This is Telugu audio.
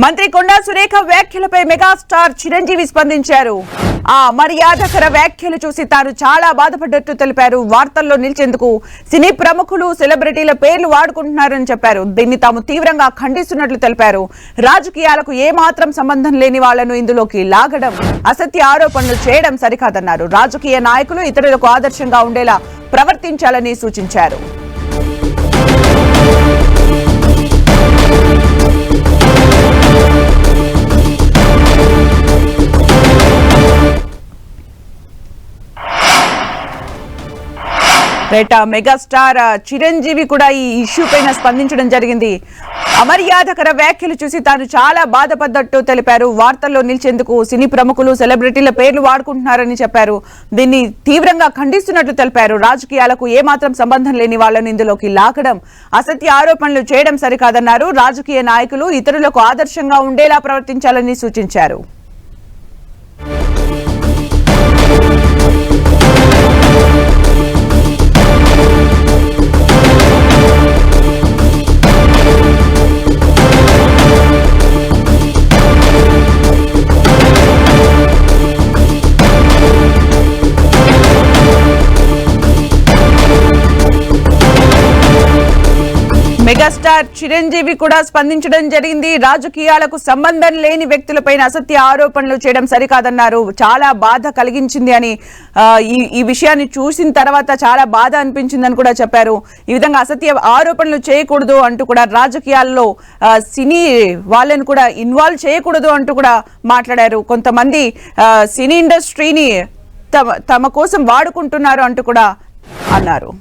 మంత్రి కొండా సురేఖ వ్యాఖ్యలపై మెగాస్టార్ చిరంజీవి స్పందించారు. ఆ మర్యాదకర వ్యాఖ్యలు చూసి తాను చాలా బాధపడ్డట్టు తెలిపారు. వార్తల్లో నిలిచేందుకు సినీ ప్రముఖులు సెలబ్రిటీల పేర్లు వాడుకుంటున్నారని చెప్పారు. దీన్ని తాము తీవ్రంగా ఖండిస్తున్నట్లు తెలిపారు. రాజకీయాలకు ఏమాత్రం సంబంధం లేని వాళ్లను ఇందులోకి లాగడం, అసత్య ఆరోపణలు చేయడం సరికాదన్నారు. రాజకీయ నాయకులు ఇతరులకు ఆదర్శంగా ఉండేలా ప్రవర్తించాలని సూచించారు. మెగాస్టార్ చిరంజీవి కూడా ఈ ఇష్యూ పైన స్పందించడం జరిగింది. అమర్యాదకర వ్యాఖ్యలు చూసి తాను చాలా బాధపడ్డట్టు తెలిపారు. వార్తల్లో నిలిచేందుకు సినీ ప్రముఖులు సెలబ్రిటీల పేర్లు వాడుకుంటున్నారని చెప్పారు. దీన్ని తీవ్రంగా ఖండిస్తున్నట్లు తెలిపారు. రాజకీయాలకు ఏమాత్రం సంబంధం లేని వాళ్లను ఇందులోకి లాగడం, అసత్య ఆరోపణలు చేయడం సరికాదన్నారు. రాజకీయ నాయకులు ఇతరులకు ఆదర్శంగా ఉండేలా ప్రవర్తించాలని సూచించారు. మెగాస్టార్ చిరంజీవి కూడా స్పందించడం జరిగింది. రాజకీయాలకు సంబంధం లేని వ్యక్తులపైన అసత్య ఆరోపణలు చేయడం సరికాదన్నారు. చాలా బాధ కలిగించింది అని, ఈ విషయాన్ని చూసిన తర్వాత చాలా బాధ అనిపించిందని కూడా చెప్పారు. ఈ విధంగా అసత్య ఆరోపణలు చేయకూడదు అంటూ కూడా, రాజకీయాల్లో సినీ వాళ్ళని కూడా ఇన్వాల్వ్ చేయకూడదు అంటూ కూడా మాట్లాడారు. కొంతమంది సినీ ఇండస్ట్రీని తమ కోసం వాడుకుంటున్నారు అంటూ కూడా అన్నారు.